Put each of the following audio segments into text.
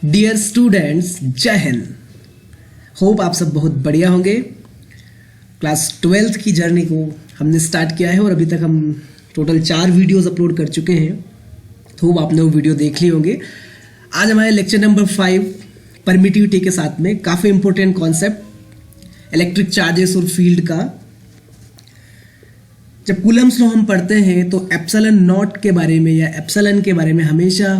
Dear students, जय Hind. Hope आप सब बहुत बढ़िया होंगे। क्लास 12th की जर्नी को हमने स्टार्ट किया है और अभी तक हम टोटल 4 वीडियोस अपलोड कर चुके हैं। तो होप आपने वो वीडियो देख लिए होंगे। आज हमारे लेक्चर नंबर 5 परमिटिविटी के साथ में काफ़ी इंपॉर्टेंट कॉन्सेप्ट इलेक्ट्रिक चार्जेस और फील्ड का। जब कूलम्स लॉ हम पढ़ते हैं तो एप्सिलॉन नॉट के बारे में या एप्सिलॉन के बारे में हमेशा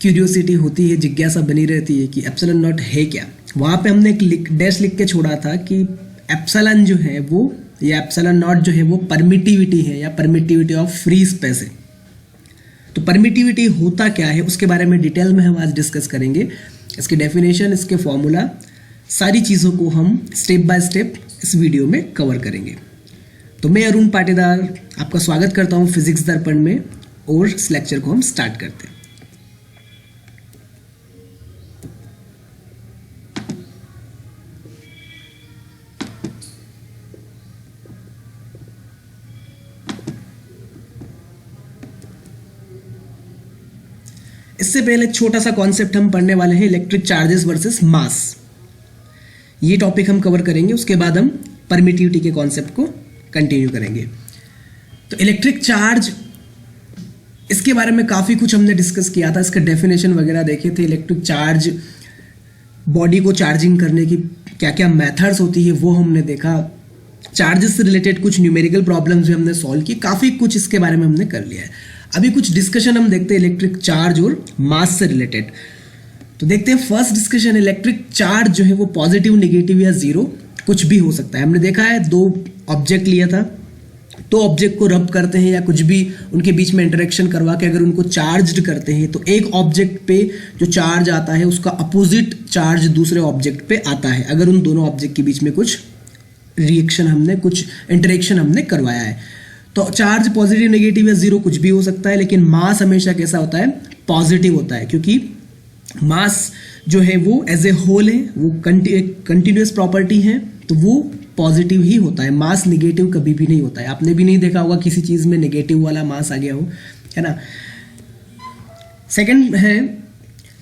क्यूरियोसिटी होती है, जिज्ञासा बनी रहती है कि एप्सिलॉन नॉट है क्या। वहाँ पे हमने एक डैश लिख के छोड़ा था कि एप्सिलॉन जो है वो या एप्सिलॉन नॉट जो है वो परमिटिविटी है या परमिटिविटी ऑफ फ्री स्पेस है। तो परमिटिविटी होता क्या है उसके बारे में डिटेल में हम आज डिस्कस करेंगे। इसकी डेफिनेशन, इसके फॉर्मूला, सारी चीज़ों को हम स्टेप बाय स्टेप इस वीडियो में कवर करेंगे। तो मैं अरुण पाटीदार आपका स्वागत करता हूँ फिजिक्स दर्पण में और इस लेक्चर को हम स्टार्ट करते हैं। इससे पहले छोटा सा कॉन्सेप्ट हम पढ़ने वाले हैं, इलेक्ट्रिक चार्जेस वर्सेस मास। ये टॉपिक हम कवर करेंगे, उसके बाद हम परमिटिविटी के कॉन्सेप्ट को कंटिन्यू करेंगे। तो इलेक्ट्रिक चार्ज, इसके बारे में काफ़ी कुछ हमने डिस्कस किया था, इसका डेफिनेशन वगैरह देखे थे। इलेक्ट्रिक चार्ज बॉडी को चार्जिंग करने की क्या क्या मेथड्स होती है वो हमने देखा। चार्जेस से रिलेटेड कुछ न्यूमेरिकल प्रॉब्लम्स भी हमने सॉल्व किए। काफ़ी कुछ इसके बारे में हमने कर लिया है। अभी कुछ डिस्कशन हम देखते हैं इलेक्ट्रिक चार्ज और मास से रिलेटेड। तो देखते हैं फर्स्ट डिस्कशन, इलेक्ट्रिक चार्ज जो है वो पॉजिटिव, नेगेटिव या जीरो कुछ भी हो सकता है। हमने देखा है 2 ऑब्जेक्ट लिया था, तो ऑब्जेक्ट को रब करते हैं या कुछ भी उनके बीच में इंटरेक्शन करवा के अगर उनको चार्ज्ड करते हैं तो एक ऑब्जेक्ट पे जो चार्ज आता है उसका अपोजिट चार्ज दूसरे ऑब्जेक्ट पे आता है, अगर उन दोनों ऑब्जेक्ट के बीच में कुछ रिएक्शन हमने, कुछ इंटरेक्शन हमने करवाया है। तो चार्ज पॉजिटिव, नेगेटिव या जीरो कुछ भी हो सकता है, लेकिन मास हमेशा कैसा होता है? पॉजिटिव होता है, क्योंकि मास जो है वो एज ए होल है, वो कंटिन्यूअस प्रॉपर्टी है, तो वो पॉजिटिव ही होता है। मास नेगेटिव कभी भी नहीं होता है। आपने भी नहीं देखा होगा किसी चीज़ में नेगेटिव वाला मास आ गया हो, है ना। सेकंड है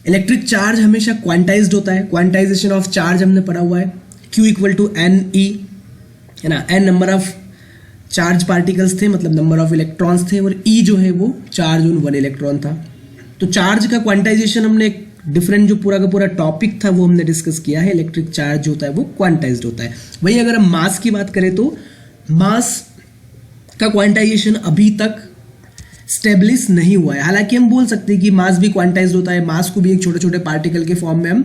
इलेक्ट्रिक चार्ज हमेशा क्वांटाइज्ड होता है। क्वांटाइजेशन ऑफ चार्ज हमने पढ़ा हुआ है, Q equal to N E, है ना। N number of charge particles थे, मतलब नंबर ऑफ इलेक्ट्रॉन्स थे, और ई जो है वो चार्ज ऑन 1 इलेक्ट्रॉन था। तो चार्ज का क्वांटाइजेशन हमने एक डिफरेंट जो पूरा का पूरा टॉपिक था वो हमने डिस्कस किया है। इलेक्ट्रिक चार्ज जो होता है वो क्वांटाइज्ड होता है। वहीं अगर हम मास की बात करें तो मास का क्वांटाइजेशन अभी तक स्टेब्लिश नहीं हुआ है। हालांकि हम बोल सकते हैं कि मास भी क्वांटाइज्ड होता है, मास को भी एक छोटे छोटे पार्टिकल के फॉर्म में हम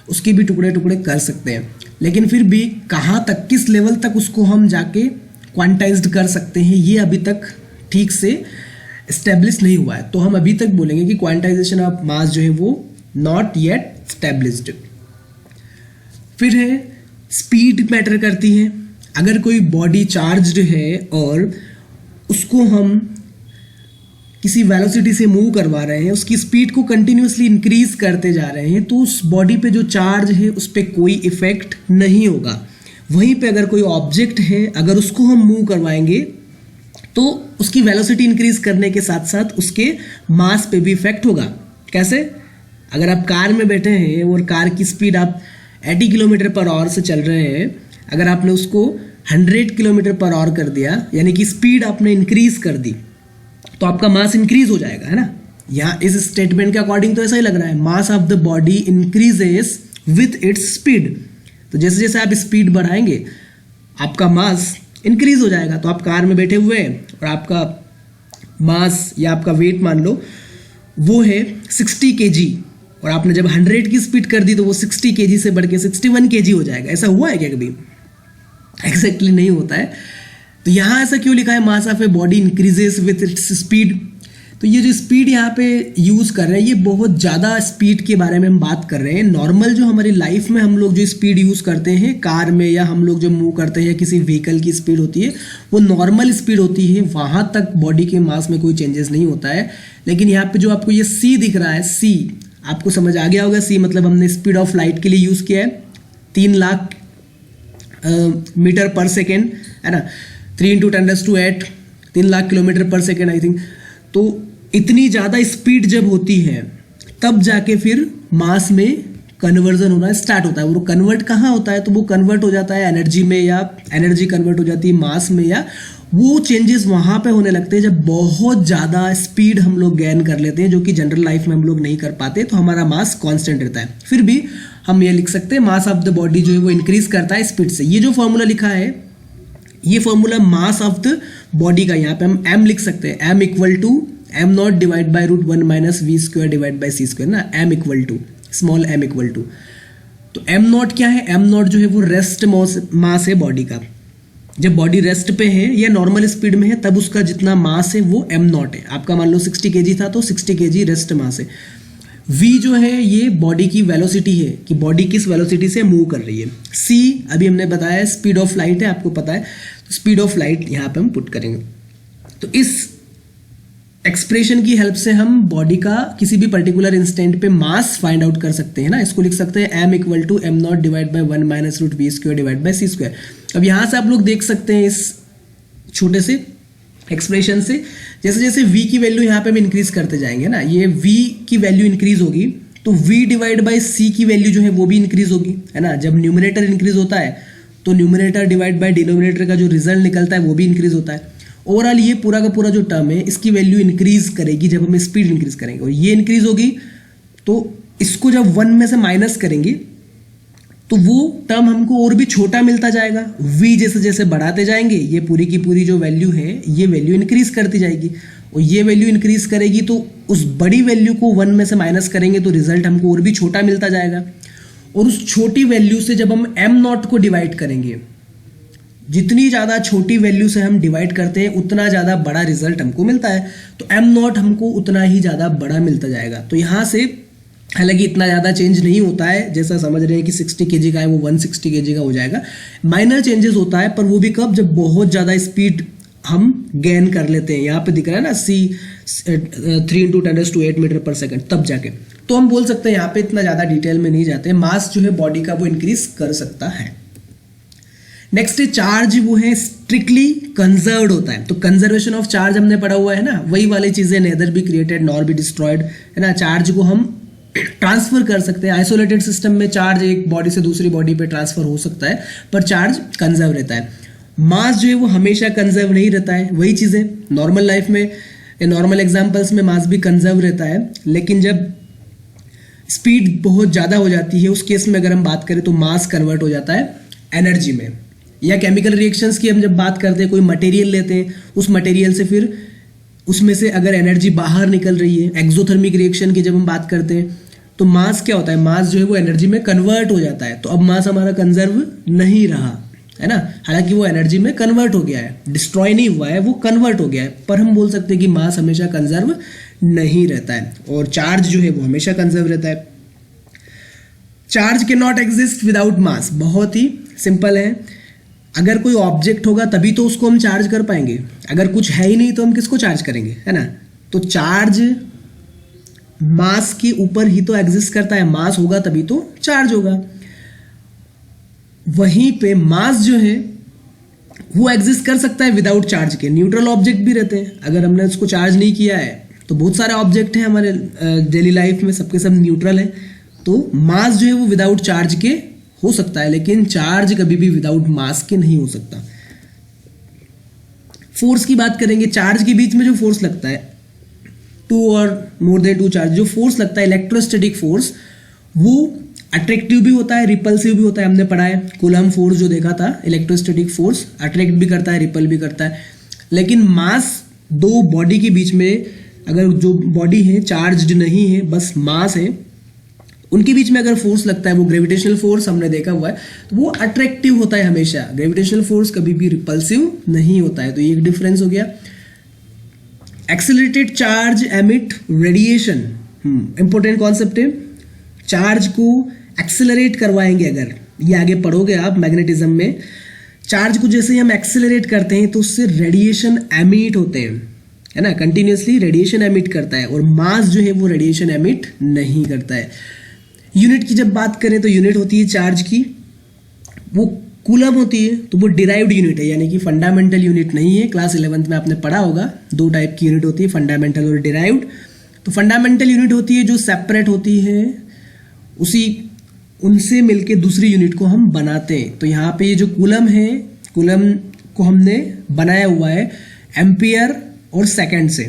उसके भी टुकड़े टुकड़े कर सकते हैं, लेकिन फिर भी कहाँ तक, किस लेवल तक उसको हम जाके क्वांटाइज्ड कर सकते हैं ये अभी तक ठीक से स्टेब्लिश नहीं हुआ है। तो हम अभी तक बोलेंगे कि क्वांटाइजेशन ऑफ मास जो है वो नॉट येट स्टेब्लिश्ड। फिर है स्पीड मैटर करती है। अगर कोई बॉडी चार्ज्ड है और उसको हम किसी वेलोसिटी से मूव करवा रहे हैं, उसकी स्पीड को कंटिन्यूअसली इंक्रीज करते जा रहे हैं, तो उस बॉडी पे जो चार्ज है उस पर कोई इफेक्ट नहीं होगा। वहीं पे अगर कोई ऑब्जेक्ट है, अगर उसको हम मूव करवाएंगे तो उसकी वेलोसिटी इंक्रीज करने के साथ साथ उसके मास पे भी इफेक्ट होगा। कैसे? अगर आप कार में बैठे हैं और कार की स्पीड आप 80 किलोमीटर पर आवर से चल रहे हैं, अगर आपने उसको 100 किलोमीटर पर आवर कर दिया, यानी कि स्पीड आपने इंक्रीज कर दी, तो आपका मास इंक्रीज हो जाएगा, है ना। यहाँ इस स्टेटमेंट के अकॉर्डिंग तो ऐसा ही लग रहा है, मास of the body increases with its speed. तो जैसे जैसे आप स्पीड बढ़ाएंगे आपका मास इंक्रीज हो जाएगा। तो आप कार में बैठे हुए हैं और आपका मास या आपका वेट मान लो वो है 60 kg, और आपने जब 100 की स्पीड कर दी तो वो 60 kg से बढ़ के 61 kg हो जाएगा। ऐसा हुआ है क्या कभी? एग्जैक्टली नहीं होता है। तो यहाँ ऐसा क्यों लिखा है? Mass of a body increases with its speed. तो ये जो स्पीड यहाँ पे यूज़ कर रहे हैं, ये बहुत ज़्यादा स्पीड के बारे में हम बात कर रहे हैं। नॉर्मल जो हमारी लाइफ में हम लोग जो स्पीड यूज़ करते हैं कार में, या हम लोग जो मूव करते हैं या किसी व्हीकल की स्पीड होती है, वो नॉर्मल स्पीड होती है। वहाँ तक बॉडी के मास में कोई चेंजेस नहीं होता है। लेकिन यहाँ पे जो आपको ये C दिख रहा है, C आपको समझ आ गया होगा। C मतलब हमने स्पीड ऑफ लाइट के लिए यूज़ किया है 3 लाख मीटर पर सेकेंड, है ना। 3 × 10⁸ 3 लाख किलोमीटर पर सेकेंड आई थिंक। तो इतनी ज़्यादा स्पीड जब होती है तब जाके फिर मास में कन्वर्जन होना स्टार्ट होता है। वो कन्वर्ट कहाँ होता है? तो वो कन्वर्ट हो जाता है एनर्जी में, या एनर्जी कन्वर्ट हो जाती है मास में, या वो चेंजेस वहां पे होने लगते हैं जब बहुत ज़्यादा स्पीड हम लोग गेन कर लेते हैं, जो कि जनरल लाइफ में हम लोग नहीं कर पाते, तो हमारा मास कांस्टेंट रहता है। फिर भी हम ये लिख सकते हैं मास ऑफ द बॉडी जो है वो इंक्रीज करता है स्पीड से। ये जो फॉर्मूला लिखा है, ये formula mass of the body का, यहाँ पे हम m लिख सकते हैं, m equal to M not divide by root 1 minus V square divide by C square ना, m equal to small m equal to. तो m नॉट क्या है? m नॉट जो है वो रेस्ट मास है बॉडी का। जब बॉडी रेस्ट पे है या नॉर्मल स्पीड में है तब उसका जितना मास है वो m नॉट है। आपका मान लो 60 kg था तो 60 kg रेस्ट मास है। v जो है ये बॉडी की वेलोसिटी है कि बॉडी किस वेलोसिटी से मूव कर रही है। c अभी हमने बताया स्पीड ऑफ लाइट है, आपको पता है, तो स्पीड ऑफ लाइट यहाँ पे हम पुट करेंगे। तो इस एक्सप्रेशन की हेल्प से हम बॉडी का किसी भी पर्टिकुलर इंस्टेंट पे मास फाइंड आउट कर सकते हैं ना। इसको लिख सकते हैं m equal to M not divide by 1 minus root V square divide by C square. अब यहाँ से आप लोग देख सकते हैं इस छोटे से एक्सप्रेशन से, जैसे जैसे v की वैल्यू यहाँ पे हम इंक्रीज करते जाएंगे ना, ये v की वैल्यू इंक्रीज होगी तो v डिवाइड बाई c की वैल्यू जो है वो भी इंक्रीज होगी, है ना। जब न्यूमरेटर इंक्रीज होता है तो न्यूमरेटर डिवाइड बाई डिनोमिनेटर का जो रिजल्ट निकलता है वो भी इंक्रीज होता है। ओवरऑल ये पूरा का पूरा जो टर्म है इसकी वैल्यू इंक्रीज करेगी जब हम स्पीड इंक्रीज करेंगे, और ये इंक्रीज होगी तो इसको जब 1 में से माइनस करेंगे तो वो टर्म हमको और भी छोटा मिलता जाएगा। v जैसे जैसे बढ़ाते जाएंगे ये पूरी की पूरी जो वैल्यू है ये वैल्यू इंक्रीज करती जाएगी, और ये वैल्यू इंक्रीज करेगी तो उस बड़ी वैल्यू को 1 में से माइनस करेंगे तो रिजल्ट हमको और भी छोटा मिलता जाएगा। और उस छोटी वैल्यू से जब हम m नॉट को डिवाइड करेंगे, जितनी ज़्यादा छोटी वैल्यू से हम डिवाइड करते हैं उतना ज़्यादा बड़ा रिजल्ट हमको मिलता है, तो m नॉट हमको उतना ही ज़्यादा बड़ा मिलता जाएगा। तो यहाँ से हालांकि इतना ज़्यादा चेंज नहीं होता है, जैसा समझ रहे हैं कि 60 kg का है वो 160 kg का हो जाएगा। माइनर चेंजेस होता है, पर वो भी कब? जब बहुत ज़्यादा स्पीड हम गेन कर लेते हैं। यहाँ पे दिख रहा है ना c 3 × 10⁸ मीटर पर सेकेंड, तब जाके तो हम बोल सकते हैं, यहाँ पे इतना ज़्यादा डिटेल में नहीं जाते, मास जो है बॉडी का वो इंक्रीज कर सकता है। नेक्स्ट है चार्ज, वो है स्ट्रिक्टली कंजर्व्ड होता है। तो कंजर्वेशन ऑफ चार्ज हमने पढ़ा हुआ है ना, वही वाली चीजें, nether be created nor be destroyed, है ना। चार्ज को हम ट्रांसफर कर सकते हैं, आइसोलेटेड सिस्टम में चार्ज एक बॉडी से दूसरी बॉडी पे ट्रांसफर हो सकता है, पर चार्ज कंजर्व रहता है। मास जो है वो हमेशा कंजर्व नहीं रहता है, वही चीजें नॉर्मल लाइफ में, नॉर्मल एग्जाम्पल्स में मास भी कंजर्व रहता है, लेकिन जब स्पीड बहुत ज़्यादा हो जाती है उस केस में अगर हम बात करें तो मास कन्वर्ट हो जाता है एनर्जी में। या केमिकल रिएक्शंस की हम जब बात करते हैं, कोई मटेरियल लेते हैं, उस मटेरियल से फिर उसमें से अगर एनर्जी बाहर निकल रही है, एक्सोथर्मिक रिएक्शन की जब हम बात करते हैं तो मास क्या होता है? मास जो है वो एनर्जी में कन्वर्ट हो जाता है। तो अब मास हमारा कंजर्व नहीं रहा, है ना। हालांकि वो एनर्जी में कन्वर्ट हो गया है, डिस्ट्रॉय नहीं हुआ है, वो कन्वर्ट हो गया है, पर हम बोल सकते हैं कि मास हमेशा कंजर्व नहीं रहता है, और चार्ज जो है वो हमेशा कंजर्व रहता है। Charge can not exist without mass, बहुत ही सिंपल है। अगर कोई ऑब्जेक्ट होगा तभी तो उसको हम चार्ज कर पाएंगे, अगर कुछ है ही नहीं तो हम किसको चार्ज करेंगे, है ना। तो चार्ज मास के ऊपर ही तो एग्जिस्ट करता है, मास होगा तभी तो चार्ज होगा। वहीं पे मास जो है वो एग्जिस्ट कर सकता है विदाउट चार्ज के। न्यूट्रल ऑब्जेक्ट भी रहते हैं, अगर हमने उसको चार्ज नहीं किया है तो बहुत सारे ऑब्जेक्ट हैं हमारे डेली लाइफ में, सबके सब न्यूट्रल हैं, तो मास जो है वो विदाउट चार्ज के हो सकता है, लेकिन चार्ज कभी भी विदाउट मास के नहीं हो सकता। फोर्स की बात करेंगे, चार्ज के बीच में जो फोर्स लगता है, 2 और मोर देन 2 चार्ज, जो फोर्स लगता है इलेक्ट्रोस्टैटिक फोर्स, वो अट्रैक्टिव भी होता है, रिपल्सिव भी होता है। हमने पढ़ा है कूलम फोर्स जो देखा था, इलेक्ट्रोस्टैटिक फोर्स अट्रैक्ट भी करता है, रिपल भी करता है। लेकिन मास दो बॉडी के बीच में, अगर जो बॉडी है चार्ज्ड नहीं है, बस मास है, उनके बीच में अगर फोर्स लगता है, वो ग्रेविटेशनल फोर्स हमने देखा हुआ है, तो वो अट्रैक्टिव होता है हमेशा। ग्रेविटेशनल फोर्स कभी भी रिपल्सिव नहीं होता है, तो ये एक डिफरेंस हो गया। Accelerated charge emit radiation, important concept है। चार्ज को एक्सेलरेट करवाएंगे, अगर ये आगे पढ़ोगे आप मैग्नेटिज्म में, चार्ज को जैसे हम एक्सेलरेट करते हैं तो उससे रेडिएशन एमिट होते हैं, है ना, कंटिन्यूसली रेडिएशन एमिट करता है, और मास जो है वो रेडिएशन एमिट नहीं करता है। यूनिट की जब बात करें तो यूनिट होती है चार्ज की, वो कूलम होती है, तो वो डिराइव्ड यूनिट है, यानी कि फंडामेंटल यूनिट नहीं है। क्लास 11th में आपने पढ़ा होगा, 2 टाइप की यूनिट होती है, फंडामेंटल और डिराइव्ड। तो फंडामेंटल यूनिट होती है जो सेपरेट होती है, उनसे मिलके दूसरी यूनिट को हम बनाते हैं। तो यहाँ पे ये जो कूलम है, कूलम को हमने बनाया हुआ है एम्पियर और सेकंड से।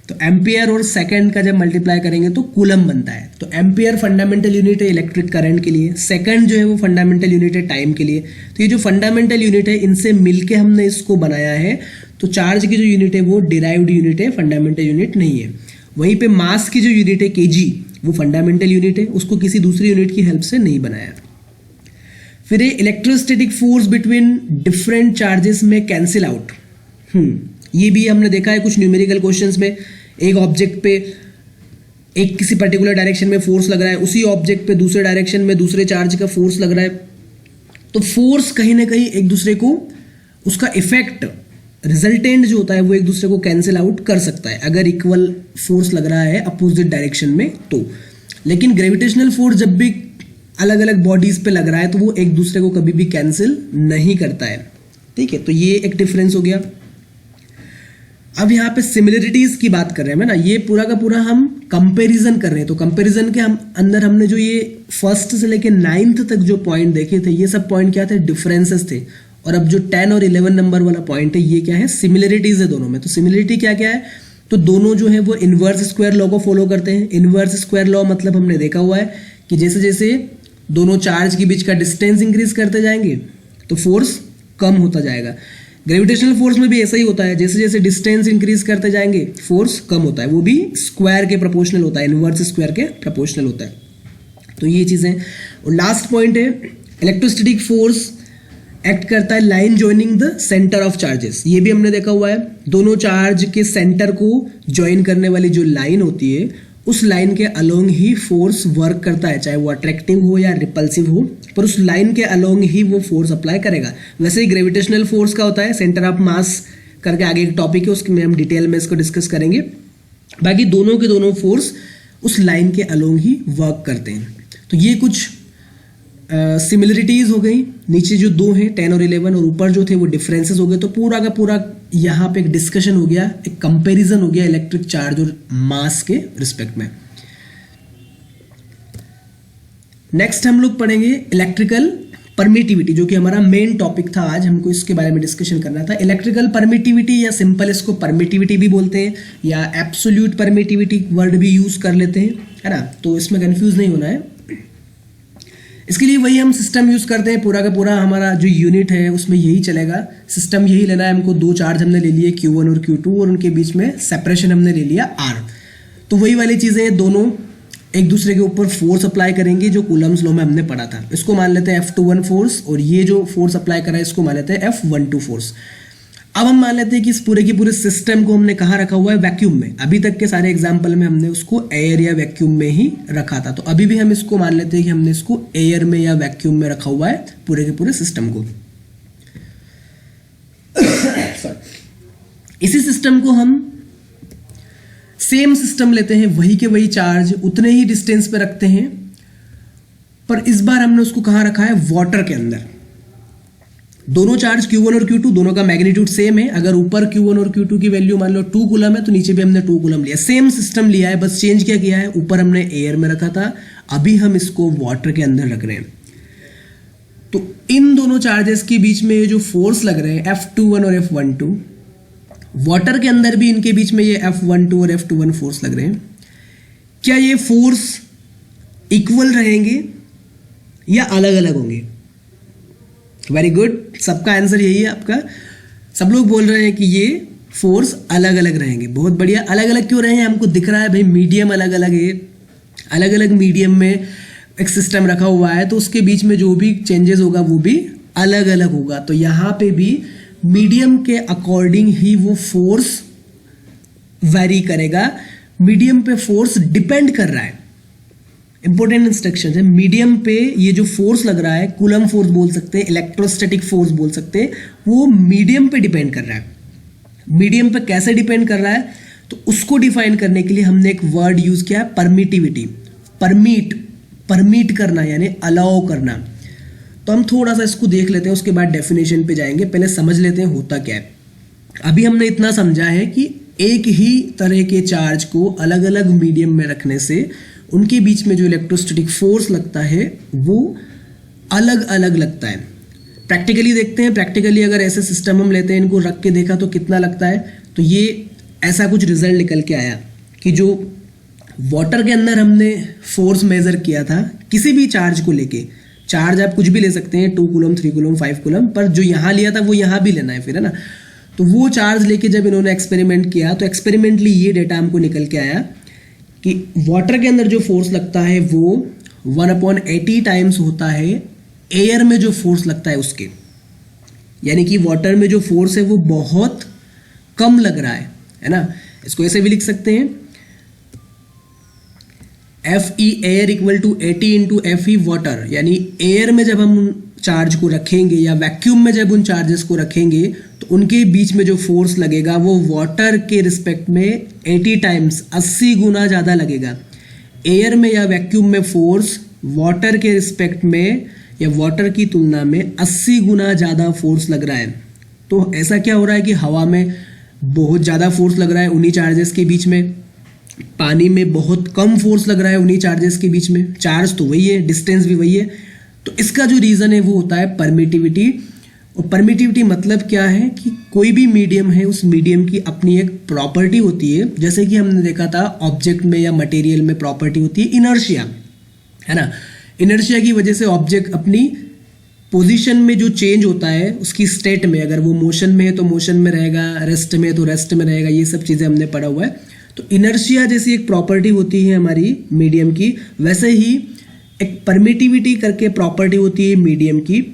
तो एम्पियर और सेकंड का जब मल्टीप्लाई करेंगे तो कूलम बनता है। तो एम्पियर फंडामेंटल यूनिट है इलेक्ट्रिक करंट के लिए, सेकंड जो है वो फंडामेंटल यूनिट है टाइम के लिए। तो ये जो फंडामेंटल यूनिट है इनसे मिलके हमने इसको बनाया है। तो चार्ज की जो यूनिट है वो डिराइव्ड यूनिट है, फंडामेंटल यूनिट नहीं है। वहीं पे मास की जो यूनिट है केजी, वो फंडामेंटल यूनिट है, उसको किसी दूसरी यूनिट की हेल्प से नहीं बनाया। फिर ये electrostatic force between different charges में कैंसिल आउट। ये भी हमने देखा है कुछ न्यूमेरिकल क्वेश्चंस में, एक ऑब्जेक्ट पे एक किसी पर्टिकुलर डायरेक्शन में फोर्स लग रहा है, उसी ऑब्जेक्ट पे दूसरे डायरेक्शन में दूसरे चार्ज का फोर्स लग रहा है। तो फोर्स कहीं ना कहीं एक दूसरे को, उसका इफेक्ट रिजल्टेंट जो होता है वो एक दूसरे को कैंसिल आउट कर सकता है अगर इक्वल फोर्स लग रहा है अपोजिट डायरेक्शन में तो। लेकिन ग्रेविटेशनल फोर्स जब भी अलग अलग बॉडीज पे लग रहा है तो वो एक दूसरे को कभी भी कैंसिल नहीं करता है। ठीक है, तो ये एक डिफरेंस हो गया। अब यहाँ पे सिमिलरिटीज की बात कर रहे हैं ना, ये पूरा का पूरा हम कंपैरिजन कर रहे हैं। तो कंपैरिजन के अंदर हमने जो ये फर्स्ट से लेके 9th तक जो पॉइंट देखे थे, ये सब पॉइंट क्या थे, डिफरेंसेस थे। और अब जो 10 और 11 नंबर वाला पॉइंट है ये क्या है, सिमिलरिटीज है दोनों में। तो सिमिलरिटी क्या क्या है, तो दोनों जो है वो इनवर्स स्क्वायर लॉ को फॉलो करते हैं। इनवर्स स्क्वायर लॉ मतलब हमने देखा हुआ है कि जैसे जैसे दोनों चार्ज के बीच का डिस्टेंस इंक्रीज करते जाएंगे तो फोर्स कम होता जाएगा। ग्रेविटेशनल फोर्स में भी ऐसा ही होता है, जैसे जैसे डिस्टेंस इंक्रीज करते जाएंगे फोर्स कम होता है, वो भी स्क्वायर के प्रोपोर्शनल होता है, इनवर्स स्क्वायर के प्रोपोर्शनल होता है। तो ये चीजें। और लास्ट पॉइंट है इलेक्ट्रोस्टैटिक फोर्स एक्ट करता है line joining the centre of charges. ये भी हमने देखा हुआ है, दोनों चार्ज के सेंटर को ज्वाइन करने वाली जो लाइन होती है उस लाइन के अलोंग ही फोर्स वर्क करता है, चाहे वो अट्रैक्टिव हो या रिपल्सिव हो, पर उस लाइन के अलोंग ही वो फोर्स अप्लाई करेगा। वैसे ही ग्रेविटेशनल फोर्स का होता है सेंटर ऑफ मास करके आगे एक टॉपिक है, उसके में हम डिटेल में इसको डिस्कस करेंगे। बाकी दोनों के दोनों फोर्स उस लाइन के अलोंग ही वर्क करते हैं। तो ये कुछ सिमिलरिटीज हो गई, नीचे जो दो हैं 10 और 11 और ऊपर जो थे वो डिफरेंसेस हो गए। तो पूरा का पूरा यहाँ पे एक डिस्कशन हो गया, एक कंपैरिजन हो गया इलेक्ट्रिक चार्ज और मास के रिस्पेक्ट में। नेक्स्ट हम लोग पढ़ेंगे इलेक्ट्रिकल परमिटिविटी, जो कि हमारा मेन टॉपिक था आज, हमको इसके बारे में डिस्कशन करना था। इलेक्ट्रिकल परमिटिविटी या सिंपल इसको परमिटिविटी भी बोलते हैं या एब्सोल्यूट परमिटिविटी वर्ड भी यूज कर लेते हैं, है ना। तो इसमें कंफ्यूज नहीं होना है। इसके लिए वही हम सिस्टम यूज करते हैं, पूरा का पूरा हमारा जो यूनिट है उसमें यही चलेगा, सिस्टम यही लेना है हमको। दो चार्ज हमने ले लिए Q1 और Q2 और उनके बीच में सेपरेशन हमने ले लिया R। तो वही वाली चीजें, दोनों एक दूसरे के ऊपर फोर्स अप्लाई करेंगे जो कूलम्स लॉ में हमने पढ़ा था। इसको मान लेते हैं F21 फोर्स और ये जो फोर्स अप्लाई करा है इसको मान लेते हैं F12 फोर्स। अब हम मान लेते हैं कि इस पूरे के पूरे सिस्टम को हमने कहाँ रखा हुआ है, वैक्यूम में। अभी तक के सारे एग्जाम्पल में हमने उसको एयर या वैक्यूम में ही रखा था, तो अभी भी हम इसको मान लेते हैं कि हमने इसको एयर में या वैक्यूम में रखा हुआ है पूरे के पूरे सिस्टम को। इसी सिस्टम को हम सेम सिस्टम लेते हैं, वही के वही चार्ज उतने ही डिस्टेंस पे रखते हैं, पर इस बार हमने उसको कहाँ रखा है, वाटर के अंदर। दोनों चार्ज Q1 और Q2 दोनों का मैग्नीट्यूड सेम है। अगर ऊपर Q1 और Q2 की वैल्यू मान लो 2 कूलम है तो नीचे भी हमने 2 कूलम लिया, सेम सिस्टम लिया है, बस चेंज क्या किया है, ऊपर हमने एयर में रखा था, अभी हम इसको वाटर के अंदर रख रहे हैं। तो इन दोनों चार्जेस के बीच में ये जो फोर्स लग रहे हैं F21 और F12, वाटर के अंदर भी इनके बीच में ये F12 और F21 फोर्स लग रहे हैं। क्या ये फोर्स इक्वल रहेंगे या अलग अलग होंगे? वेरी गुड, सबका आंसर यही है आपका। सब लोग बोल रहे हैं कि ये फोर्स अलग अलग रहेंगे। बहुत बढ़िया। अलग अलग क्यों रहे हैं, हमको दिख रहा है भाई मीडियम अलग अलग है, अलग अलग मीडियम में एक सिस्टम रखा हुआ है, तो उसके बीच में जो भी चेंजेस होगा वो भी अलग अलग होगा। तो यहाँ पे भी मीडियम के अकॉर्डिंग ही वो फोर्स वेरी करेगा। मीडियम पे फोर्स डिपेंड कर रहा है, इंपॉर्टेंट इंस्ट्रक्शन है। मीडियम पे ये जो फोर्स लग रहा है, कूलम फोर्स बोल सकते हैं, इलेक्ट्रोस्टैटिक फोर्स बोल सकते हैं, वो मीडियम पे डिपेंड कर रहा है। मीडियम पे कैसे डिपेंड कर रहा है, तो उसको डिफाइन करने के लिए हमने एक वर्ड यूज किया है, परमिटिविटी। परमिट करना यानी अलाउ करना। तो हम थोड़ा सा इसको देख लेते हैं, उसके बाद डेफिनेशन पे जाएंगे। पहले समझ लेते हैं होता क्या है। अभी हमने इतना समझा है कि एक ही तरह के चार्ज को अलग अलग मीडियम में रखने से उनके बीच में जो इलेक्ट्रोस्टैटिक फोर्स लगता है वो अलग अलग लगता है। प्रैक्टिकली देखते हैं, प्रैक्टिकली अगर ऐसे सिस्टम हम लेते हैं, इनको रख के देखा तो कितना लगता है, तो ये ऐसा कुछ रिजल्ट निकल के आया कि जो वाटर के अंदर हमने फोर्स मेजर किया था किसी भी चार्ज को लेके, चार्ज आप कुछ भी ले सकते हैं, 2 कूलम 3 कूलम 5 कूलम, पर जो यहाँ लिया था वो यहाँ भी लेना है फिर, है ना। तो वो चार्ज लेके जब इन्होंने एक्सपेरिमेंट किया तो एक्सपेरिमेंटली ये डेटा हमको निकल के आया कि वाटर के अंदर जो फोर्स लगता है वो 1/80 टाइम्स होता है एयर में जो फोर्स लगता है उसके, यानी कि वाटर में जो फोर्स है वो बहुत कम लग रहा है ना। इसको ऐसे भी लिख सकते हैं, Fe air equal to 80 into Fe water, यानी एयर में जब हम चार्ज को रखेंगे या वैक्यूम में जब उन चार्जेस को रखेंगे तो उनके बीच में जो फोर्स लगेगा वो वाटर के रिस्पेक्ट में 80 टाइम्स 80 गुना ज़्यादा लगेगा। एयर में या वैक्यूम में फोर्स वाटर के रिस्पेक्ट में या वाटर की तुलना में 80 गुना ज़्यादा फोर्स लग रहा है। तो ऐसा क्या हो रहा है कि हवा में बहुत ज़्यादा फोर्स लग रहा है उन्हीं चार्जेस के बीच में, पानी में बहुत कम फोर्स लग रहा है उन्हीं चार्जेस के बीच में, चार्ज तो वही है, डिस्टेंस भी वही है। तो इसका जो रीज़न है वो होता है परमिटिविटी। और परमिटिविटी मतलब क्या है कि कोई भी मीडियम है उस मीडियम की अपनी एक प्रॉपर्टी होती है, जैसे कि हमने देखा था ऑब्जेक्ट में या मटेरियल में प्रॉपर्टी होती है इनर्शिया, है ना। इनर्शिया की वजह से ऑब्जेक्ट अपनी पोजीशन में जो चेंज होता है उसकी स्टेट में, अगर वो मोशन में है तो मोशन में रहेगा, रेस्ट में है तो रेस्ट में रहेगा, ये सब चीज़ें हमने पढ़ा हुआ है। तो इनर्शिया जैसी एक प्रॉपर्टी होती है हमारी मीडियम की, वैसे ही एक परमिटिविटी करके प्रॉपर्टी होती है मीडियम की।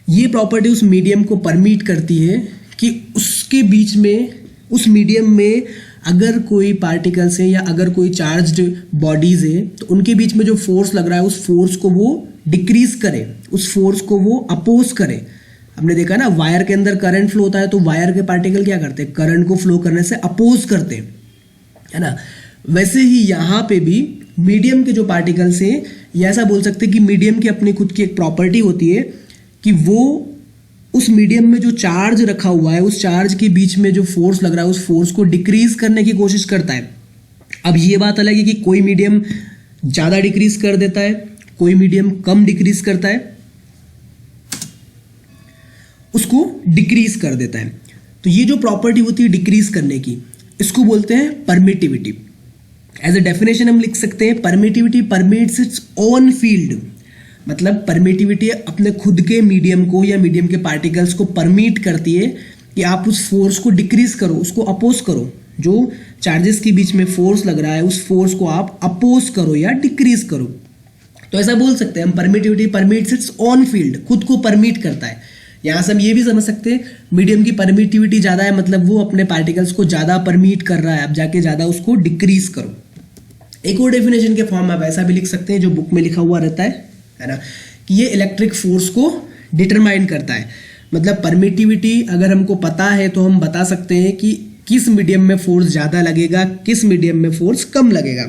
ये प्रॉपर्टी उस मीडियम को परमिट करती है कि उसके बीच में, उस मीडियम में अगर कोई पार्टिकल्स हैं या अगर कोई चार्ज्ड बॉडीज है तो उनके बीच में जो फोर्स लग रहा है उस फोर्स को वो डिक्रीज करे, उस फोर्स को वो अपोज करे। हमने देखा ना वायर के अंदर करंट फ्लो होता है तो वायर के पार्टिकल क्या करते हैं, करंट को फ्लो करने से अपोज करते हैं, है ना। वैसे ही यहाँ पे भी मीडियम के जो पार्टिकल्स हैं, या ऐसा बोल सकते हैं कि मीडियम की अपनी खुद की एक प्रॉपर्टी होती है कि वो उस मीडियम में जो चार्ज रखा हुआ है उस चार्ज के बीच में जो फोर्स लग रहा है उस फोर्स को डिक्रीज करने की कोशिश करता है। अब ये बात अलग है कि कोई मीडियम ज़्यादा डिक्रीज कर देता है, कोई मीडियम कम डिक्रीज करता है, उसको डिक्रीज कर देता है। तो ये जो प्रॉपर्टी होती है डिक्रीज करने की, इसको बोलते हैं परमिटिविटी। एज ए डेफिनेशन हम लिख सकते हैं permittivity permits its own field, मतलब परमिटिविटी अपने खुद के मीडियम को या मीडियम के पार्टिकल्स को परमिट करती है कि आप उस फोर्स को डिक्रीज करो, उसको अपोज करो। जो चार्जेस के बीच में फोर्स लग रहा है उस फोर्स को आप अपोज करो या डिक्रीज करो। तो ऐसा बोल सकते हैं हम permittivity permits its own field, खुद को परमिट करता है। यहाँ से हम ये भी समझ सकते हैं मीडियम की परमिटिविटी ज़्यादा है, मतलब वो अपने पार्टिकल्स को ज़्यादा परमिट कर रहा है, आप जाके ज़्यादा उसको डिक्रीज करो। एक और डेफिनेशन के फॉर्म आप ऐसा भी लिख सकते हैं जो बुक में लिखा हुआ रहता है ना, कि ये इलेक्ट्रिक फोर्स को डिटरमाइन करता है। मतलब परमिटिविटी अगर हमको पता है तो हम बता सकते हैं कि किस मीडियम में फोर्स ज़्यादा लगेगा, किस मीडियम में फोर्स कम लगेगा।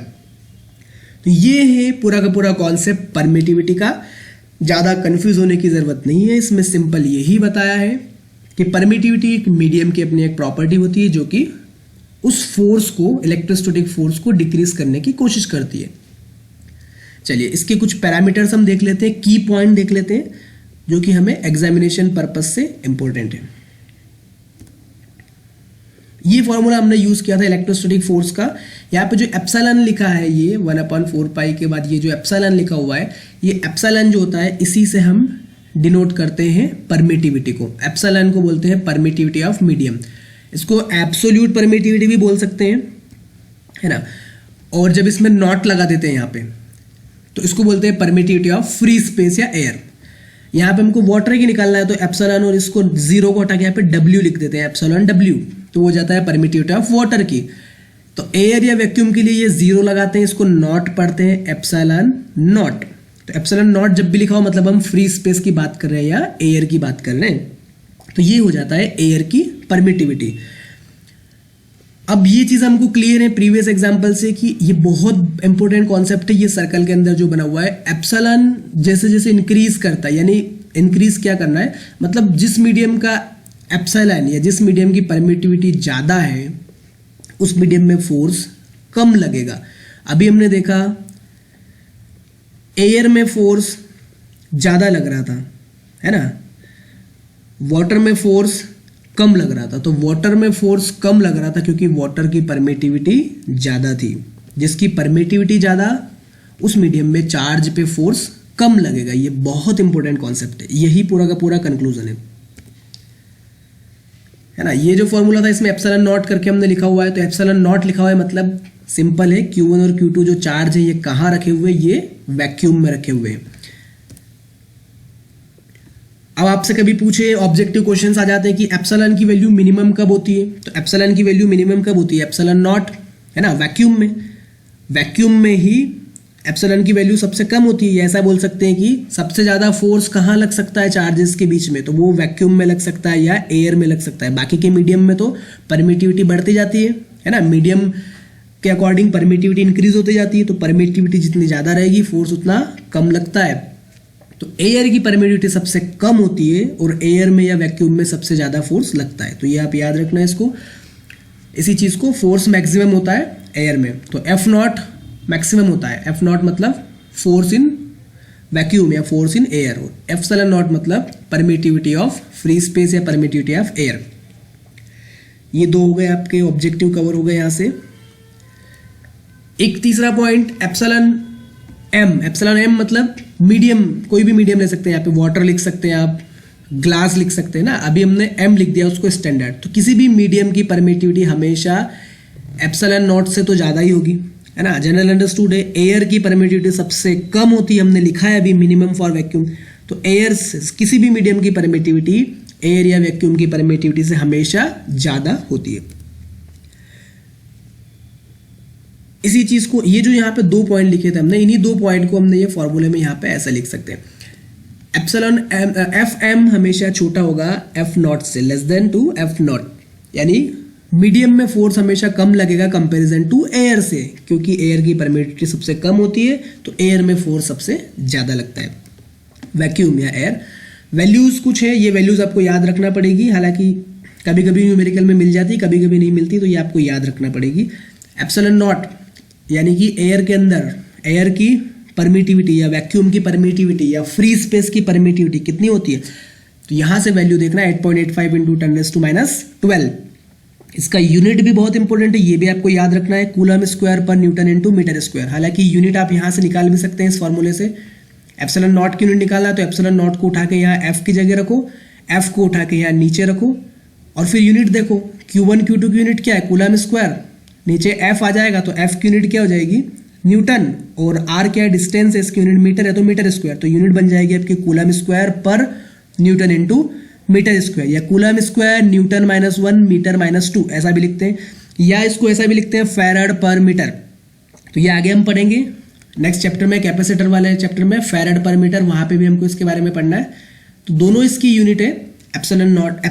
तो ये है पूरा का पूरा कॉन्सेप्ट परमिटिविटी का। ज़्यादा कंफ्यूज होने की ज़रूरत नहीं है, इसमें सिंपल यही बताया है कि परमिटिविटी एक मीडियम की अपनी एक प्रॉपर्टी होती है जो कि उस फोर्स को, इलेक्ट्रोस्टैटिक फोर्स को डिक्रीज करने की कोशिश करती है। चलिए इसके कुछ पैरामीटर्स हम देख लेते हैं, की पॉइंट देख लेते हैं जो कि हमें एग्जामिनेशन पर्पस से इंपॉर्टेंट है। ये फॉर्मूला हमने यूज किया था इलेक्ट्रोस्टैटिक फोर्स का। यहाँ पे जो एप्सिलॉन लिखा है ये 1/4 पाई के बाद ये जो एप्सिलॉन लिखा हुआ है, ये एप्सिलॉन जो होता है इसी से हम डिनोट करते हैं परमिटिविटी को। एप्सिलॉन को बोलते हैं परमिटिविटी ऑफ मीडियम। इसको एब्सोल्यूट परमिटिविटी भी बोल सकते हैं, है ना। और जब इसमें नॉट लगा देते हैं यहाँ पे तो इसको बोलते हैं परमिटिविटी ऑफ फ्री स्पेस या एयर। यहाँ पे हमको वाटर की निकालना है तो एप्सिलॉन और इसको जीरो को हटा के यहाँ पे डब्ल्यू लिख देते हैं, एप्सिलॉन डब्ल्यू, तो हो जाता है परमिटिविटी ऑफ वाटर की। तो एयर या वैक्यूम के लिए ये जीरो लगाते हैं, इसको नॉट पढ़ते हैं एप्सिलॉन नॉट। तो एप्सिलॉन नॉट जब भी लिखा हो मतलब हम फ्री स्पेस की बात कर रहे हैं या एयर की बात कर रहे हैं, तो ये हो जाता है एयर की परमिटिविटी। अब ये चीज हमको क्लियर है प्रीवियस एग्जांपल से कि ये बहुत इंपॉर्टेंट कॉन्सेप्ट है। ये सर्कल के अंदर जो बना हुआ है, एप्सिलॉन जैसे जैसे इंक्रीज करता है, यानी इंक्रीज क्या करना है, मतलब जिस मीडियम का एप्सिलॉन या जिस मीडियम की परमिटिविटी ज़्यादा है उस मीडियम में फोर्स कम लगेगा। अभी हमने देखा एयर में फोर्स ज़्यादा लग रहा था, है ना, वाटर में फोर्स कम लग रहा था। तो वाटर में फोर्स कम लग रहा था क्योंकि वाटर की परमिटिविटी ज़्यादा थी। जिसकी परमिटिविटी ज़्यादा, उस मीडियम में चार्ज पे फोर्स कम लगेगा। ये बहुत इंपॉर्टेंट कॉन्सेप्ट है, यही पूरा का पूरा कंक्लूजन है ना। ये जो फॉर्मूला था इसमें एप्सिलॉन नॉट करके हमने लिखा हुआ है, तो एप्सिलॉन नॉट लिखा हुआ है मतलब सिंपल है, Q1 और Q2 जो चार्ज है ये कहाँ रखे हुए, ये वैक्यूम में रखे हुए हैं। अब आपसे कभी पूछे, ऑब्जेक्टिव क्वेश्चंस आ जाते हैं कि एप्सिलॉन की वैल्यू मिनिमम कब होती है, तो एप्सिलॉन की वैल्यू मिनिमम कब होती है, एप्सिलॉन नॉट, है ना, वैक्यूम में। वैक्यूम में ही एप्सिलॉन की वैल्यू सबसे कम होती है। ऐसा बोल सकते हैं कि सबसे ज़्यादा फोर्स कहाँ लग सकता है चार्जेस के बीच में, तो वो वैक्यूम में लग सकता है या एयर में लग सकता है। बाकी के मीडियम में तो परमिटिविटी बढ़ती जाती है ना, मीडियम के अकॉर्डिंग परमिटिविटी इंक्रीज होती जाती है, तो परमिटिविटी जितनी ज़्यादा रहेगी फोर्स उतना कम लगता है। तो एयर की परमिटिविटी सबसे कम होती है और एयर में या वैक्यूम में सबसे ज़्यादा फोर्स लगता है। तो ये आप याद रखना है इसको, इसी चीज़ को। फोर्स मैक्सिमम होता है एयर में, तो एफ नॉट मैक्सिमम होता है। एफ नॉट मतलब फोर्स इन वैक्यूम या फोर्स इन एयर, और एप्सिलॉन नॉट मतलब परमिटिविटी ऑफ फ्री स्पेस या परमिटिविटी ऑफ एयर। ये दो हो गए आपके ऑब्जेक्टिव कवर हो गए यहाँ से। एक तीसरा point epsilon M. Epsilon M मतलब मीडियम, कोई भी मीडियम ले सकते हैं, यहाँ पे वाटर लिख सकते हैं आप, ग्लास लिख सकते हैं ना। अभी हमने एम लिख दिया उसको स्टैंडर्ड, तो किसी भी मीडियम की परमिटिविटी हमेशा एप्सिलॉन नॉट से तो ज़्यादा ही होगी, है ना। जनरल अंडरस्टूड है। एयर की परमिटिविटी सबसे कम होती है, हमने लिखा है अभी मिनिमम फॉर वैक्यूम। तो एयर, किसी भी मीडियम की परमिटिविटी एयर या वैक्यूम की परमिटिविटी से हमेशा ज़्यादा होती है। इसी चीज को, ये जो यहाँ पे 2 पॉइंट लिखे थे हमने, इन्हीं 2 पॉइंट को हमने ये फॉर्मूले में यहाँ पे ऐसा लिख सकते हैं। एप्सिलॉन एफ एम हमेशा छोटा होगा एफ नॉट से, less than two F not, यानी मीडियम में फोर्स हमेशा कम लगेगा कंपैरिजन टू एयर से, क्योंकि एयर की परमिटिविटी सबसे कम होती है, तो एयर में फोर्स सबसे ज्यादा लगता है, वैक्यूम या एयर। वैल्यूज कुछ है, ये वैल्यूज आपको याद रखना पड़ेगी, हालांकि कभी कभी न्यूमेरिकल में मिल जाती, कभी कभी नहीं मिलती, तो ये आपको याद रखना पड़ेगी। एप्सिलॉन नॉट यानी कि एयर के अंदर एयर की परमिटिविटी या वैक्यूम की परमिटिविटी या फ्री स्पेस की परमिटिविटी कितनी होती है, तो यहां से वैल्यू देखना 8.85 इंटू 10⁻⁻12। इसका यूनिट भी बहुत इंपॉर्टेंट है, ये भी आपको याद रखना है, कूलम स्क्वायर पर न्यूटन इंटू मीटर स्क्वायर। हालांकि यूनिट आप यहां से निकाल भी सकते हैं इस फॉर्मूले से। एप्सिलॉन नॉट की यूनिट निकालना है तो एप्सिलॉन नॉट को उठा के यहाँ एफ की जगह रखो, एफ को उठा के यहाँ नीचे रखो, और फिर यूनिट देखो, Q1 Q2 की यूनिट क्या है, कूलम स्क्वायर, नीचे एफ आ जाएगा तो एफ की यूनिट क्या हो जाएगी, न्यूटन, और आर क्या है, डिस्टेंस है, इसकी यूनिट मीटर है तो मीटर स्क्वायर, तो यूनिट बन जाएगी आपकी कूलम स्क्वायर पर न्यूटन इंटू मीटर स्क्वायर, या कूलम स्क्वायर न्यूटन -1 मीटर -2 ऐसा भी लिखते हैं, या इसको ऐसा भी लिखते हैं फैराड पर मीटर। तो ये आगे हम पढ़ेंगे नेक्स्ट चैप्टर में, कैपेसिटर वाले चैप्टर में, फैराड पर मीटर, वहां पे भी हमको इसके बारे में पढ़ना है। तो दोनों इसकी यूनिट है, एप्सिलॉन नॉट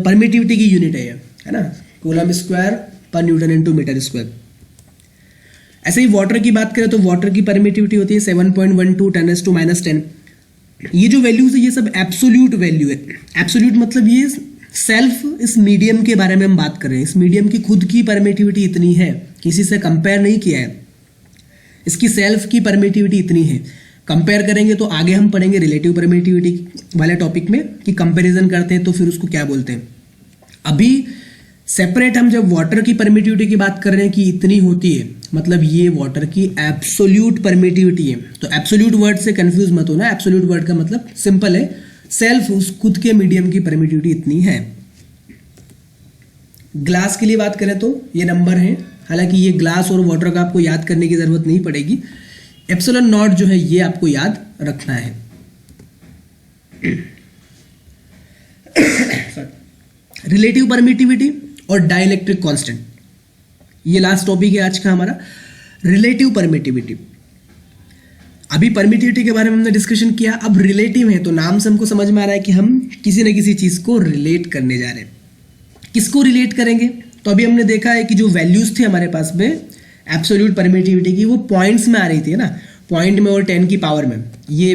परमिटिविटी की यूनिट है ना, कूलम स्क्वायर पर न्यूटन इंटू मीटर स्क्वायर। ऐसे ही वाटर की बात करें तो वाटर की परमिटिविटी होती है 7.12 10⁻⁻10। ये जो वैल्यूज है ये सब एब्सोल्यूट वैल्यू है। एब्सोल्यूट मतलब ये सेल्फ, इस मीडियम के बारे में हम बात कर रहे हैं, इस मीडियम की खुद की परमिटिविटी इतनी है, किसी से कंपेयर नहीं किया है, इसकी सेल्फ की परमिटिविटी इतनी है। कंपेयर करेंगे तो आगे हम पढ़ेंगे रिलेटिव परमिटिविटी वाले टॉपिक में कि कंपेरिजन करते हैं तो फिर उसको क्या बोलते हैं। अभी सेपरेट हम जब वाटर की परमिटिविटी की बात कर रहे हैं कि इतनी होती है, मतलब ये वाटर की एब्सोल्यूट परमिटिविटी है। तो एब्सोल्यूट वर्ड से कंफ्यूज मत होना, एब्सोल्यूट वर्ड का मतलब सिंपल है, सेल्फ, उस खुद के मीडियम की परमिटिविटी इतनी है। ग्लास के लिए बात करें तो ये नंबर है, हालांकि ये ग्लास और वाटर का आपको याद करने की जरूरत नहीं पड़ेगी। एप्सिलॉन नॉट जो है ये आपको याद रखना है। रिलेटिव परमिटिविटी और डाइलेक्ट्रिक कांस्टेंट, ये लास्ट टॉपिक है आज का हमारा, रिलेटिव परमिटिविटी। अभी परमिटिविटी के बारे में हमने डिस्कशन किया, अब रिलेटिव है तो नाम से हमको समझ में आ रहा है कि हम किसी न किसी चीज को रिलेट करने जा रहे हैं। किसको रिलेट करेंगे, तो अभी हमने देखा है कि जो वैल्यूज थे हमारे पास में एब्सोल्यूट परमिटिविटी की, वो पॉइंट्स में आ रही थी ना, पॉइंट में और 10 की पावर में। ये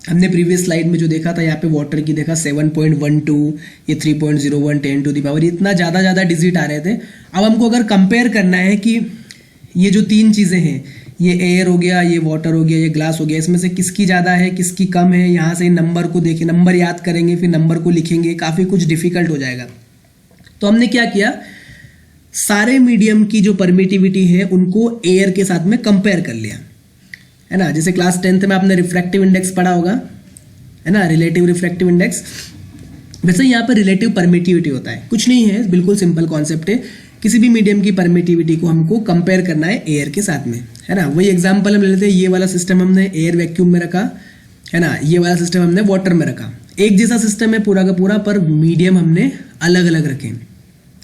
हमने प्रीवियस स्लाइड में जो देखा था, यहाँ पे वाटर की देखा 7.12, ये 3.01, 10 टू द पावर, इतना ज़्यादा डिजिट आ रहे थे। अब हमको अगर कंपेयर करना है कि ये जो तीन चीज़ें हैं, ये एयर हो गया, ये वाटर हो गया, ये ग्लास हो गया, इसमें से किसकी ज़्यादा है किसकी कम है, यहाँ से नंबर को देखें, नंबर याद करेंगे फिर नंबर को लिखेंगे, काफ़ी कुछ डिफिकल्ट हो जाएगा। तो हमने क्या किया, सारे मीडियम की जो परमिटिविटी है उनको एयर के साथ में कंपेयर कर लिया, है ना। जैसे क्लास 10th में आपने रिफ्रैक्टिव इंडेक्स पढ़ा होगा, है ना, रिलेटिव रिफ्रैक्टिव इंडेक्स। वैसे यहाँ पर रिलेटिव परमिटिविटी होता है, कुछ नहीं है, बिल्कुल सिंपल कॉन्सेप्ट है। किसी भी मीडियम की परमिटिविटी को हमको कंपेयर करना है एयर के साथ में, है ना। वही एग्जांपल हम ले लेते हैं, ये वाला सिस्टम हमने एयर वैक्यूम में रखा, है ना, ये वाला सिस्टम हमने वाटर में रखा। एक जैसा सिस्टम है पूरा का पूरा, पर मीडियम हमने अलग अलग रखे।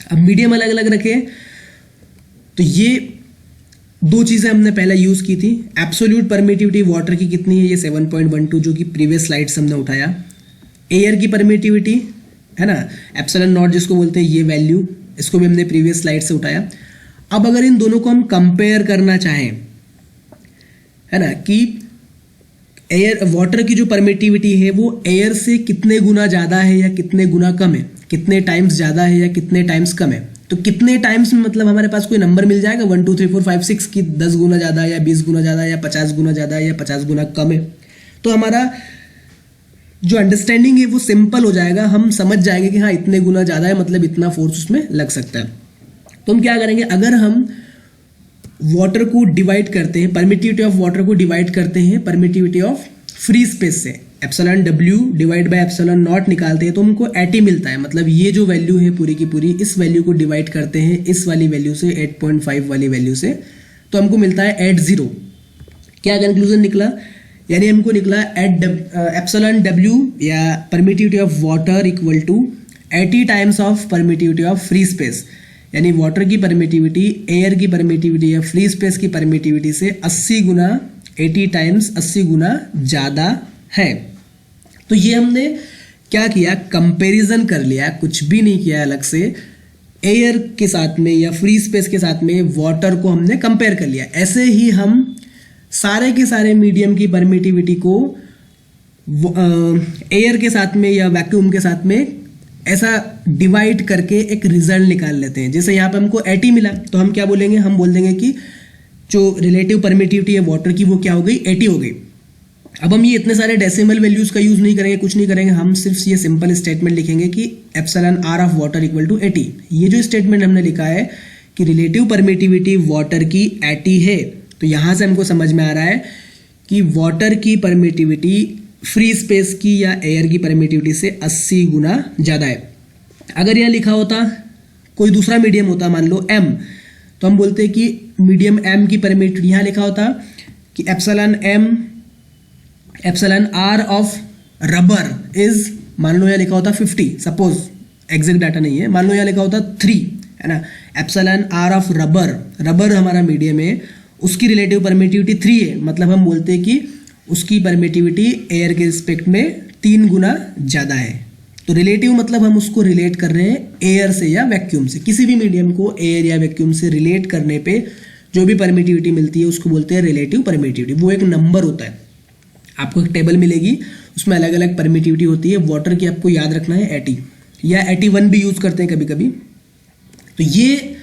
अब मीडियम अलग अलग रखे तो ये दो चीज़ें हमने पहले यूज़ की थी। एब्सोल्यूट परमिटिविटी वाटर की कितनी है, ये 7.12 जो कि प्रीवियस स्लाइड्स हमने उठाया। एयर की परमिटिविटी, है ना, एप्सिलॉन नॉट जिसको बोलते हैं, ये वैल्यू, इसको भी हमने प्रीवियस स्लाइड से उठाया। अब अगर इन दोनों को हम कंपेयर करना चाहें, है ना, कि एयर वाटर की जो परमिटिविटी है वो एयर से कितने गुना ज़्यादा है या कितने गुना कम है, कितने टाइम्स ज़्यादा है या कितने टाइम्स कम है, तो कितने टाइम्स में मतलब हमारे पास कोई नंबर मिल जाएगा 1 2 3 4 5 6 की 10 गुना ज़्यादा या 20 गुना ज़्यादा या 50 गुना ज़्यादा या 50 गुना कम है। तो हमारा जो अंडरस्टैंडिंग है वो सिंपल हो जाएगा, हम समझ जाएंगे कि हाँ इतने गुना ज़्यादा है, मतलब इतना फोर्स उसमें लग सकता है। तो हम क्या करेंगे, अगर हम वाटर को डिवाइड करते हैं, परमिटिविटी ऑफ वाटर को डिवाइड करते हैं परमिटिविटी ऑफ फ्री स्पेस से, epsilon W divide by epsilon not निकालते हैं तो हमको AT मिलता है। मतलब ये जो वैल्यू है पूरी की पूरी, इस वैल्यू को डिवाइड करते हैं इस वाली वैल्यू से, 8.5 वाली वैल्यू से, तो हमको मिलता है एट 0। क्या कंक्लूजन निकला, यानी हमको निकला एट एप्सिलॉन W या permittivity of water equal to 80 times of permittivity of free space, यानी वाटर की परमिटिविटी एयर की परमिटिविटी या फ्री स्पेस की परमिटिविटी से 80 गुना 80 टाइम्स 80 गुना ज़्यादा है। तो ये हमने क्या किया, कंपैरिजन कर लिया, कुछ भी नहीं किया अलग से। एयर के साथ में या फ्री स्पेस के साथ में वाटर को हमने कंपेयर कर लिया। ऐसे ही हम सारे के सारे मीडियम की परमिटिविटी को एयर के साथ में या वैक्यूम के साथ में ऐसा डिवाइड करके एक रिजल्ट निकाल लेते हैं। जैसे यहाँ पे हमको AT मिला तो हम क्या बोलेंगे, हम बोल देंगे कि जो रिलेटिव परमिटिविटी है वाटर की वो क्या हो गई, AT हो गई। अब हम ये इतने सारे डेसिमल वैल्यूज का यूज नहीं करेंगे, कुछ नहीं करेंगे, हम सिर्फ ये सिंपल स्टेटमेंट लिखेंगे कि epsilon R of water equal to AT। ये जो स्टेटमेंट हमने लिखा है कि रिलेटिव परमिटिविटी वाटर की AT है, तो यहाँ से हमको समझ में आ रहा है कि वाटर की परमिटिविटी फ्री स्पेस की या एयर की परमिटिविटी से 80 गुना ज़्यादा है। अगर यहाँ लिखा होता कोई दूसरा मीडियम होता, मान लो M, तो हम बोलते हैं कि मीडियम M की परमिटिविटी, यहाँ लिखा होता कि epsilon R of rubber is, मान लो यहाँ लिखा होता 50, सपोज एग्जैक्ट डाटा नहीं है, मान लो यहाँ लिखा होता 3, है ना। एप्सिलॉन R ऑफ रबर हमारा मीडियम है, उसकी रिलेटिव परमिटिविटी 3 है, मतलब हम बोलते हैं कि उसकी परमिटिविटी एयर के रिस्पेक्ट में 3 गुना ज़्यादा है। तो रिलेटिव मतलब हम उसको रिलेट कर रहे हैं एयर से या वैक्यूम से। किसी भी मीडियम को एयर या वैक्यूम से रिलेट करने पे जो भी परमिटिविटी मिलती है उसको बोलते हैं रिलेटिव परमिटिविटी। वो एक नंबर होता है, आपको एक टेबल मिलेगी उसमें अलग अलग परमिटिविटी होती है। वाटर की आपको याद रखना है AT, या AT1 भी यूज़ करते हैं कभी कभी। तो ये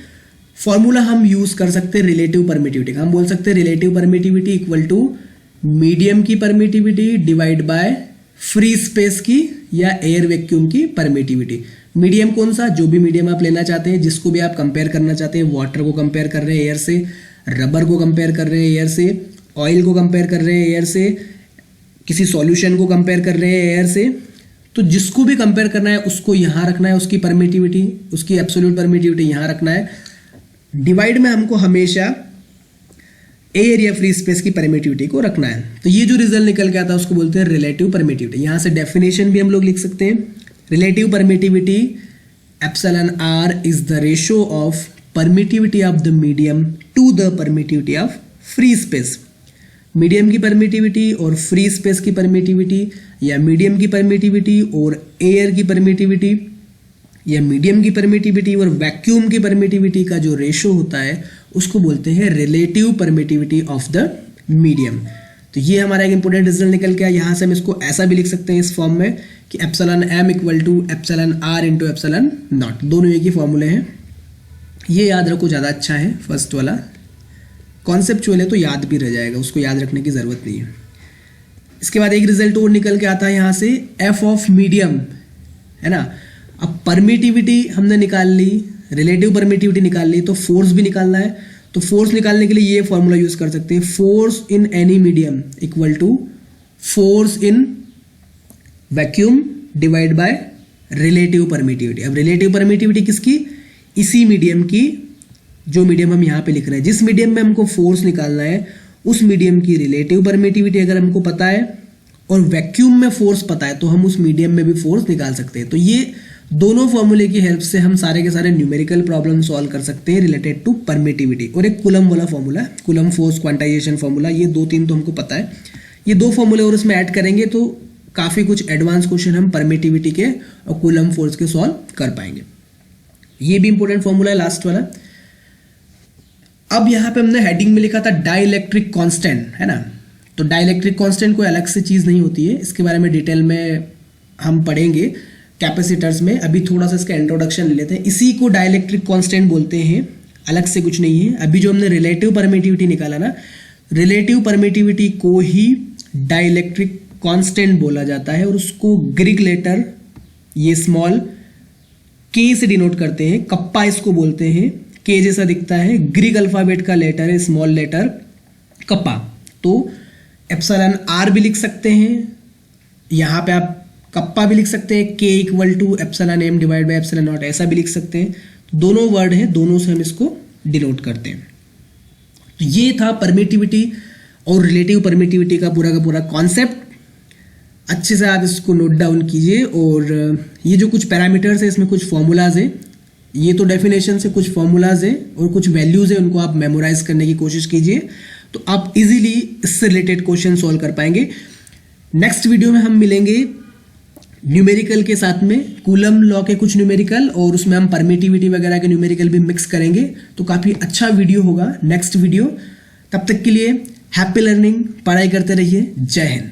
फॉर्मूला हम यूज़ कर सकते हैं रिलेटिव परमिटिविटी का। हम बोल सकते हैं relative permittivity equal to medium की permittivity divide by free space की या एयर वैक्यूम की परमिटिविटी। मीडियम कौन सा, जो भी मीडियम आप लेना चाहते हैं, जिसको भी आप कंपेयर करना चाहते हैं। वाटर को कंपेयर कर रहे हैं एयर से, रबर को कंपेयर कर रहे हैं एयर से, ऑयल को कंपेयर कर रहे हैं एयर से, किसी सॉल्यूशन को कंपेयर कर रहे हैं एयर से। तो जिसको भी कंपेयर करना है उसको यहाँ रखना है, उसकी परमिटिविटी, उसकी एब्सोल्यूट परमिटिविटी यहाँ रखना है। डिवाइड में हमको हमेशा एयर या फ्री स्पेस की परमिटिविटी को रखना है। तो ये जो रिजल्ट निकल के आता है उसको बोलते हैं रिलेटिव परमिटिविटी। यहाँ से डेफिनेशन भी हम लोग लिख सकते हैं, relative permittivity epsilon R is the ratio of permittivity of the medium to the permittivity of free space. Medium की परमिटिविटी और फ्री स्पेस की परमिटिविटी, या मीडियम की परमिटिविटी और एयर की परमिटिविटी, या मीडियम की परमिटिविटी और वैक्यूम की परमिटिविटी का जो रेशो होता है उसको बोलते हैं relative permittivity of the medium. तो ये हमारा एक इंपॉर्टेंट रिजल्ट निकल के आया। यहाँ से हम इसको ऐसा भी लिख सकते हैं इस फॉर्म में कि epsilon M equal to epsilon R into epsilon not, दोनों एक ही फॉर्मूले हैं। ये याद रखो, ज़्यादा अच्छा है, फर्स्ट वाला कॉन्सेप्चुअल है तो याद भी रह जाएगा, उसको याद रखने की ज़रूरत नहीं है। इसके बाद एक रिजल्ट और निकल के आता है यहाँ से, एफ ऑफ मीडियम, है ना। अब परमिटिविटी हमने निकाल ली, रिलेटिव परमिटिविटी निकाल ली, तो फोर्स भी निकालना है। तो फोर्स निकालने के लिए ये फॉर्मूला यूज कर सकते हैं, force in any medium equal to force in vacuum divide by relative permittivity. अब रिलेटिव परमिटिविटी किसकी, इसी मीडियम की, जो मीडियम हम यहाँ पे लिख रहे हैं। जिस मीडियम में हमको फोर्स निकालना है उस मीडियम की रिलेटिव परमिटिविटी अगर हमको पता है और वैक्यूम में फोर्स पता है तो हम उस मीडियम में भी फोर्स निकाल सकते हैं। तो ये दोनों फॉर्मूले की हेल्प से हम सारे के सारे न्यूमेरिकल प्रॉब्लम सॉल्व कर सकते हैं रिलेटेड टू परमिटिविटी। और एक कूलम वाला formula, coulomb force quantization formula, ये 2-3 तो हमको पता है। ये 2 फॉर्मूले और इसमें ऐड करेंगे तो काफ़ी कुछ एडवांस क्वेश्चन हम परमिटिविटी के और कूलम फोर्स के सॉल्व कर पाएंगे। ये भी इंपॉर्टेंट फॉर्मूला है लास्ट वाला। अब यहाँ पे हमने हेडिंग में लिखा था डाइलेक्ट्रिक कांस्टेंट, है ना। तो डाइलेक्ट्रिक कांस्टेंट कोई अलग से चीज़ नहीं होती है, इसके बारे में डिटेल में हम पढ़ेंगे कैपेसिटर्स में। अभी थोड़ा सा इसका इंट्रोडक्शन ले लेते हैं। इसी को डाइलेक्ट्रिक कांस्टेंट बोलते हैं, अलग से कुछ नहीं है। अभी जो हमने रिलेटिव परमिटिविटी निकाला ना, रिलेटिव परमिटिविटी को ही डाइलेक्ट्रिक कांस्टेंट बोला जाता है और उसको ग्रीक लेटर ये स्मॉल के से डिनोट करते हैं, कप्पा इसको बोलते हैं, के जैसा दिखता है, ग्रीक अल्फाबेट का लेटर है स्मॉल लेटर कप्पा। तो एप्सिलॉन आर भी लिख सकते हैं, यहाँ पे आप कप्पा भी लिख सकते हैं, K equal to epsilon M divide by epsilon not, ऐसा भी लिख सकते हैं। दोनों वर्ड है, दोनों से हम इसको डिनोट करते हैं। तो ये था परमिटिविटी और रिलेटिव परमिटिविटी का पूरा कॉन्सेप्ट। अच्छे से आप इसको नोट डाउन कीजिए। और ये जो कुछ पैरामीटर्स है इसमें कुछ फॉर्मूलाज है, ये तो डेफिनेशन से कुछ फॉर्मूलाज है और कुछ वैल्यूज है, उनको आप मेमोराइज करने की कोशिश कीजिए तो आप इजीली इससे रिलेटेड क्वेश्चन सॉल्व कर पाएंगे। नेक्स्ट वीडियो में हम मिलेंगे न्यूमेरिकल के साथ में, कूलम लॉ के कुछ न्यूमेरिकल और उसमें हम परमिटिविटी वगैरह के न्यूमेरिकल भी मिक्स करेंगे, तो काफ़ी अच्छा वीडियो होगा नेक्स्ट वीडियो। तब तक के लिए हैप्पी लर्निंग, पढ़ाई करते रहिए। जय हिंद।